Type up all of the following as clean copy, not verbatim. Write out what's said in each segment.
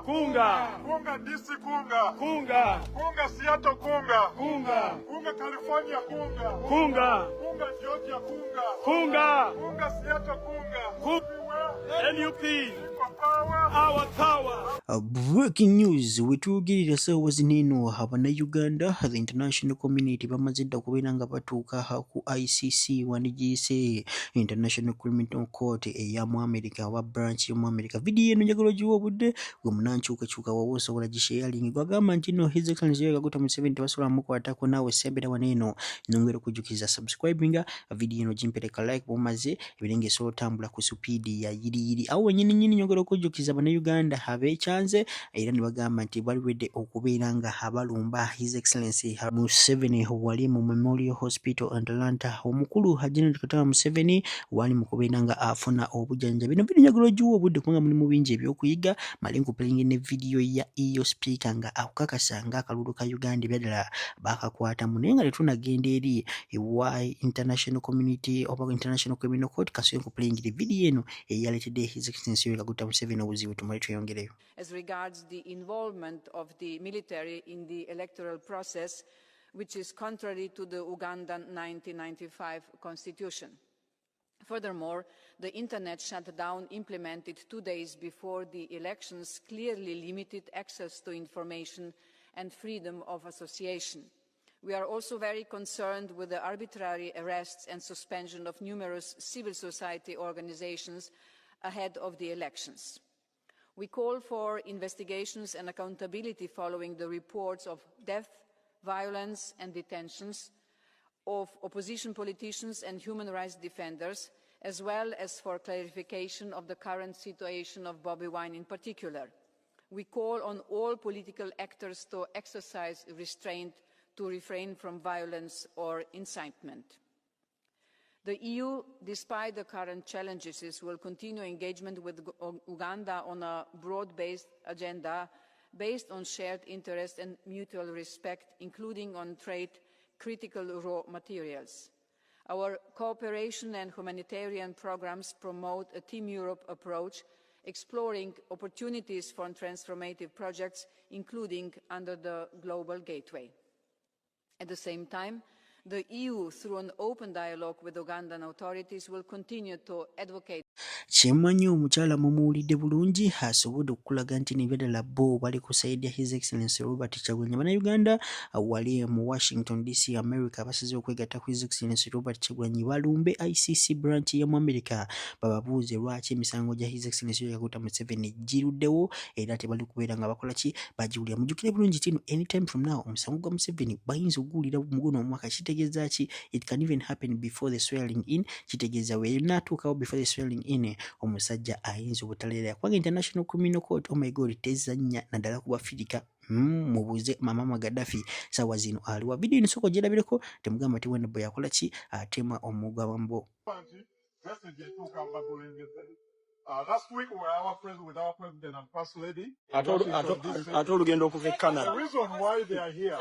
kunga. Kunga DC kunga. Kunga. Kunga Seattle kunga. Kunga. Kunga California kunga. Kunga. Kunga Georgia kunga. Kunga. Kunga Seattle kunga. NUP. Our power. Breaking news wetwogirira ssaawa zino eno Uganda the international community bamaze dda okubeera nga batuuka ku ICC wandigiyise International Criminal Court eyamu America oba branch y'omu America. Video eno njagala ogiwa obudde gwe munankyukakyuka wawe osobola gisharing gwagamba nti no His Excellency Yoweri Kaguta Museveni tebasobola mukwatako naawe sembera wano eno nongera okujjukiza subscribinga video eno gimpereka like bwomaze ebirenge esobola otambula ku speed ya yiriyiri awo nyini nyongera okujjukiza Uganda yekyanze era ne bagamba nti baliwedde okubeera nga abalumba His Excellency Museveni wali mu Memorial Hospital Atlanta omukulu General Kataba Museveni wali mu kubeera nga afuna obujjanjabi bino njagala ogiwa obudde kubanga mulimu bingi ebyokuyiga mali nkupelinga ne video ya iyo speaker nga akukakasa nga akalulu ka Uganda byaddala bakakwatamu naye nga tetunagenda eri ewa international community oba international criminal court kasobola nkupelingira video eno eyaletedde His Excellency Yoweri Kaguta Museveni obuzibu tumale tweyongereyo. As regards the involvement of the military in the electoral process, which is contrary to the Ugandan 1995 constitution. Furthermore, the internet shutdown implemented 2 days before the elections clearly limited access to information and freedom of association. We are also very concerned with the arbitrary arrests and suspension of numerous civil society organizations ahead of the elections. We call for investigations and accountability following the reports of death, violence and detentions of opposition politicians and human rights defenders, as well as for clarification of the current situation of Bobi Wine in particular. We call on all political actors to exercise restraint to refrain from violence or incitement. The EU, despite the current challenges, will continue engagement with Uganda on a broad-based agenda based on shared interest and mutual respect, including on trade critical raw materials. Our cooperation and humanitarian programs promote a Team Europe approach, exploring opportunities for transformative projects, including under the Global Gateway. At the same time, the EU, through an open dialogue with Ugandan authorities, will continue to advocate. Kyemmanyi omukyala mumuwulidde bulungi asobodde okukulaga nti nebyaddala bo bali ku sayidi ya His Excellency Robert Kyagulanyi. Bannayuganda wali mu Washington DC America basize okwegatta ku His Excellency Robert Kyagulanyi balumbe ICC branch ya mu America bababuuze lwaki emisango gya His Excellency Yoweri Kaguta Museveni giruddewo era tebali kubeera nga bakola ki bagiwulira. Mujjukire bulungi tino anytime from now omusango gwa Museveni bayinza okuguwulira mu guno omwaka. Kitegeeza ki? It can even happen before the swearing in. Kitegeeza we natuukawo before the swearing in omusajja ayinza obutaleera kubanga International Criminal Court oh my god tezannya naddala ku Bafirika. Mubuuze Mama Gaddafi saawa zino aliwa. Video eno sooka ogirabireko temugamba ti wena bwe yakola ki atema omugwa wambo. Last week we were with our president and first lady. Ate olugendo okuva e Canada. The reason why they are here.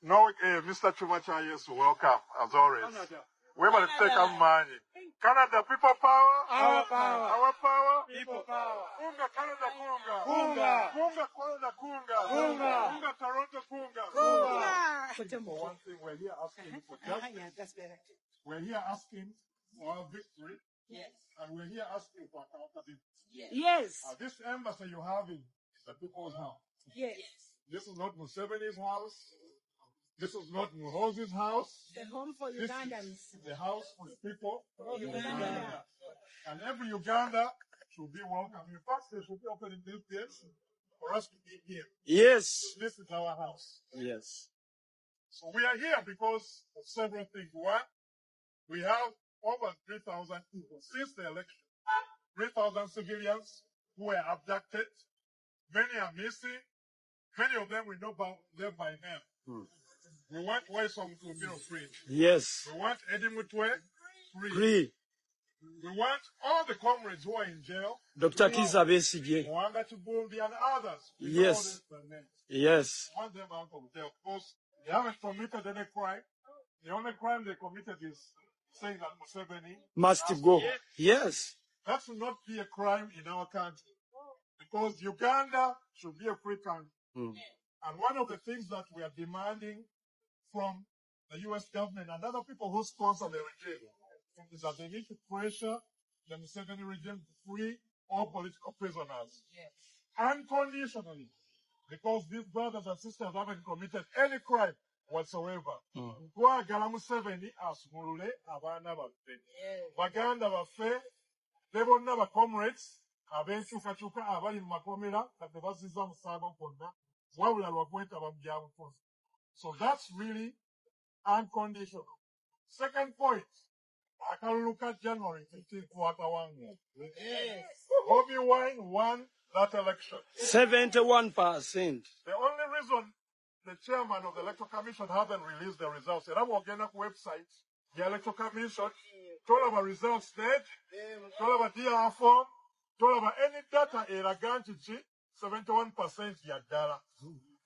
Mr. Chumacha, yes, welcome as always. We're going to take our money. Canada, people power. Our power. Our power. People power. Kunga, Canada, kunga. Kunga. Kunga, Canada, kunga. Kunga. Kunga, Toronto, kunga. Kunga. For one thing, we're here asking for justice. That's better. We're here asking for our victory. Yes. And we're here asking for accountability. Yes. This embassy you're having is the people's house. Yes. This is not Museveni's house. This is not Muhoozi's house. The home for This Ugandans. is the house for the people of Uganda. And every Uganda should be welcome. In fact, they should be opening this place for us to be here. Yes. This is our house. Yes. So we are here because of several things. One, we have over 3,000 people since the election. 3,000 civilians who were abducted. Many are missing. Many of them we know them by name. We want Waisom to be free. Yes. We want Eddie Mutwe free. Free. We want all the comrades who are in jail. Dr. Kiza Besigye. Mwanga Chibumbi and others. Yes. Yes. We want them out of jail. Of course, they haven't committed any crime. The only crime they committed is saying that Museveni Must go. Yes. That should not be a crime in our country. because Uganda should be a free country. And one of the things that we are demanding from the U.S. government and other people who sponsor the regime is that they need to pressure the Museveni regime to free all political prisoners. Unconditionally. Because these brothers and sisters haven't committed any crime whatsoever. Twagala Museveni asumulule abaana baffe. Baganda baffe ne bonna ba comrades abenkyukakyuka abali mu makomera kati bazizza musango gwonna wabula lwakwetaba mu byabufuzi. So that's really unconditional. Second point, akalulu ka January 15th twakawangula. Bobi Wine won that election. 71%. The only reason the chairman of the Electoral Commission haven't released the results, and I'm working on website, the Electoral Commission, told about results dead, told about DR form, told about any data in a gantichi, 71% yadala.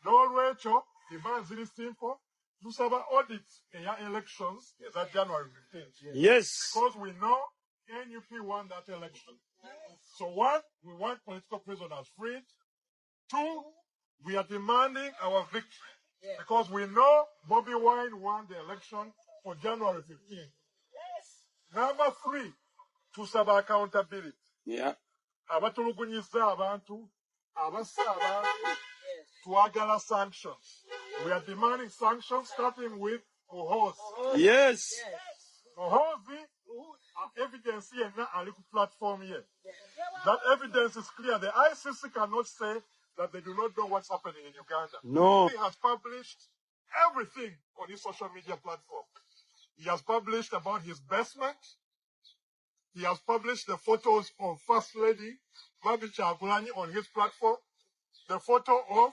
No Rachel, the man is really simple. Do some audits in your elections is at January 15th. Yes. Because we know NUP won that election. So one, we want political prisoners freed. Two, we are demanding our victory. Because we know Bobi Wine won the election for January 15th. Number three, to serve accountability. Yeah. Abatulugunyizza abantu, abassa abantu, twagala sanctions. We are demanding sanctions starting with Muhoozi. Yes. Muhoozi, evidence here now on the platform here. That evidence is clear. The ICC cannot say that they do not know what's happening in Uganda. No. He has published everything on his social media platform. He has published about his basement. He has published the photos of First Lady Babi Kyagulanyi on his platform. The photo of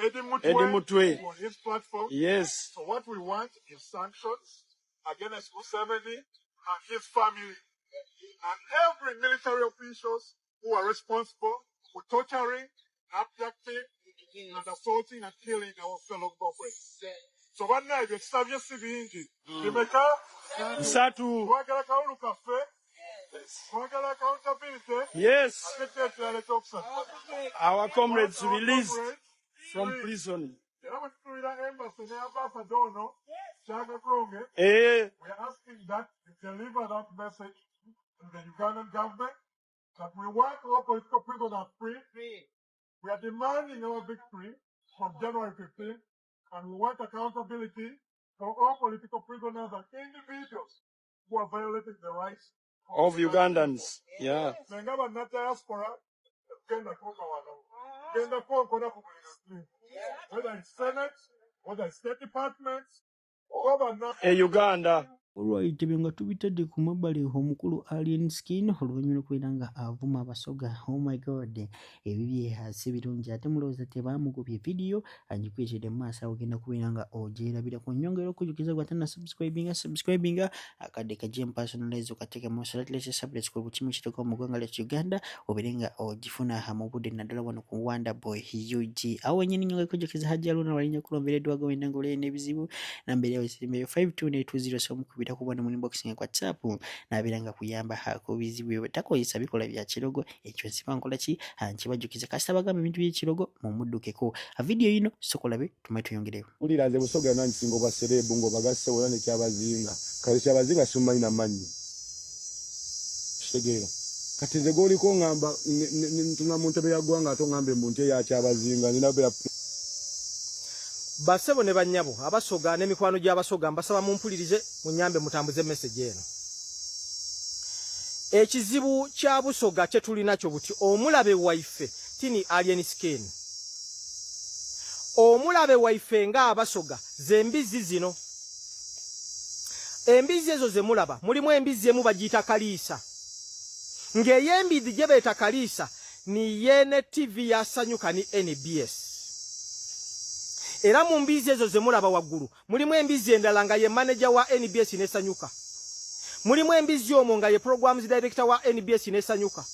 Eddie Mutwe on his platform. Yes. So what we want is sanctions against Museveni and his family and every military officials who are responsible for torturing, abducting, and assaulting and killing our fellow comrades. So one night we savye sibingi. Kimeka Satu. twagala kawulu kaffe. Twagala accountability. Yes. Ate Our comrades our released comrades from free. prison. Era bwe tutuulira embassy ne ambassador ono, Kyagakronge, Eh. we are asking that you deliver that message to the Ugandan government that we want all political prisoners free. We are demanding our victory from January 15th, and we want accountability for all political prisoners and individuals who are violating the rights Of Ugandans. Yeah. Nengaba na diaspora, genda konga wano. Genda konga ku whether it's Senate, whether it's State Department, Uganda. Alright, nga tubitadde ku mabbali omukulu Alien Skin oluvannyuma okubeera nga avuma abasoga. Oh my god, ebibye si birungi ate mulowooza tebaamugobye vidiyo angikwetedde mu maaso ogenda kubeera nga ogyerabira ku nnyongera okujukiza gwa tana subscribinga akadde kajem personalize okateekemu salatlese subjects ku bukimu kitoko mu ggwanga lya Uganda obeere nga ogifuna mu budde naddala wano ku Wonder Boy UG awo wennyini nnyongera okujukiza hajja luna walinnya kulombereddwaga wenda ng'olere n'ebizibu nambere yawe sirimbeyo 52820 so mukubira kubona mu inbox nga WhatsApp nabiranga kuyamba hakubizibu takoyisa bikola bya kirogo ekyo nsiba nkola ki nkibajukiza kasita bagamba ebintu by'ekirogo mu muddukeko a video yino sokolabe tumai tuyongerewo uliranze busoga nanyi singo baserebu ngo bagasse wala ne kyabazinga kale kyabazinga sumayina manyi kitegeera kati nze goliko ngamba ntuna muntebe ya gwanga ato ngambe mbunte ya kyabazinga ninabera basebo ne banyabo abasoga n'emikwano gy'abasoga mbasaba mumpulirize munyambe mutambuze message eno ekizibu kya busoga kye tulina kyo buti omulabe waife tini Alien Skin omulabe waife nga abasoga zembizi zino embizi ezo ze mulaba mulimu embizi emu bagiyita kaliisa ng'eyembizi gye beeta kaliisa ni yene TV yasanyuka ni NBS era mu mbizi ezo ze mulaba waggulu mulimu embizi endala nga ye manager wa NBS nesanyuka mulimu embizi omwo nga ye programs director wa NBS nesanyuka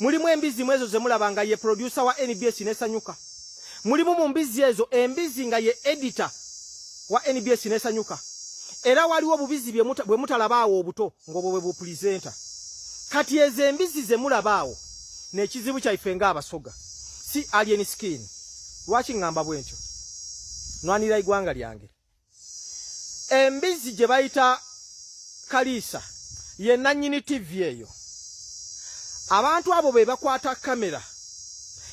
mulimu embizi mwezo ze mulaba nga ye producer wa NBS nesanyuka mulimu mu mbizi ezo embizi nga ye editor wa NBS nesanyuka era waliwo bubizi bwe mutalabaawo obuto ng'obwo bwe bupresenter kati ezo embizi ze mulabaawo n'ekizibu kyaife ng'abasoga si alien skin. Lwaki ngamba bwentyo? Nwanira igwanga lyange. Embizi gye bayita Kalisa ye nannyini TV eyo. Abantu abo be bakwata kamera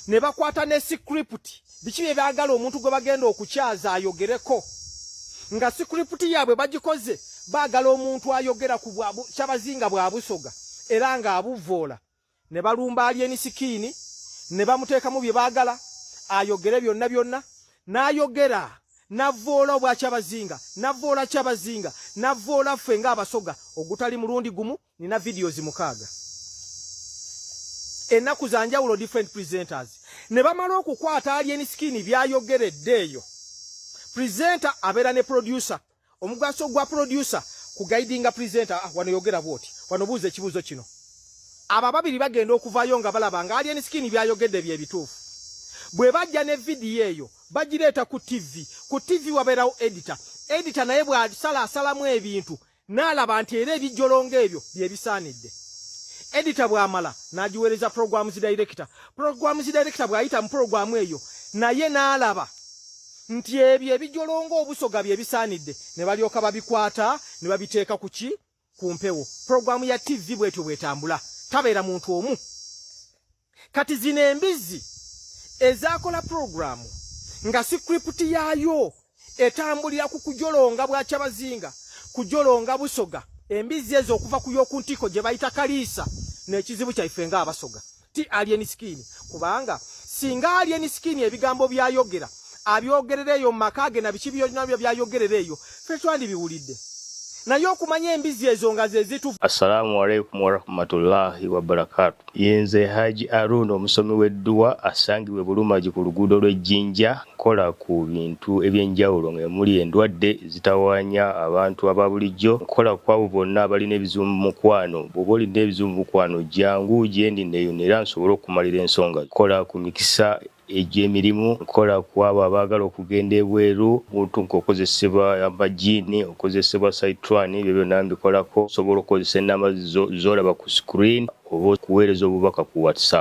ne bakwata ne script biki bye baagala omuntu gwe bagenda okukyaza ayogereko. Nga script yaabwe bagikoze baagala omuntu ayogera ku Kyabazinga bw'abusoga era nga abuvoola. Ne balumba alien skin ne bamuteekamu bye baagala ayogere byonna byonna n'ayogera. Navoola obwa Kyabazinga, navoola Kyabazinga, navoola ffe ng'abasoga ogutali mulundi gumu nina videos 6. Ennaku za njawulo different presenters. Ne bamala okukwata alien skin byayogeredde eyo. Presenter abeera ne producer. Omugaso gwa producer ku guidinga presenter wano yogera bwoti. Wano buuza ekibuuzo kino. Aba babiri bagenda okuvaayo nga balaba nga alien skin byayogedde bye bituufu. Bwe bajja ne video eyo bagireeta ku TV. Ku TV wabeerawo editor. Editor naye bw'asalaasalamu ebintu n'alaba nti era ebijjolongo ebyo bye bisaanidde. Editor bw'amala n'agiweereza programs director. Programs director bw'ayita mu programu eyo naye n'alaba nti ebyo ebijjolongo obusoga bye bisaanidde ne balyoka babikwata ne babiteeka ku ki? Ku mpewo. Programu ya TV bwetyo bwetambula. Tabeera muntu omu. Kati zino embizi ezaakola programu nga script yaayo etambulira ku kujolonga bwa Kyabazinga, kujolonga busoga. Embizi ezo okuva ku yokuntiko gye bayita Kalisa n'ekizibu kyaife ng'abasoga ti alien skin. Kubanga singa alien skin ebigambo byayogera abyogerera eyo mu maka ge na biki byonna byayogerera eyo ffe twandibiwulidde. Naye okumanya embizi ezo nga ze zitufu. Assalamu alaikum warahmatullahi wabarakatuh. Yenze Haji Aruno omusomi w'edduwa asangibwe Bulumagi ku luguudo lw'Ejjinja nkola ku bintu ebyenjawulo ng'emuli endwadde zitawaanya abantu ababulijjo. Nkola ku abo bonna abalina ebizibu mu mukwano. Bw'oba olina ebizibu mu mukwano jangu gyendi neeyonera nsobole okumalira ensonga. Nkola ku mikisa egy'emirimu. Nkola ku abo abaagala okugenda ebweru omuntu ng'okozesebwa amajiini okozesebwa saitwani ebyo byonna mbikolako. Osobola okukozesa ennamba z'olaba ku screen oba okuweereza obubaka ku WhatsApp.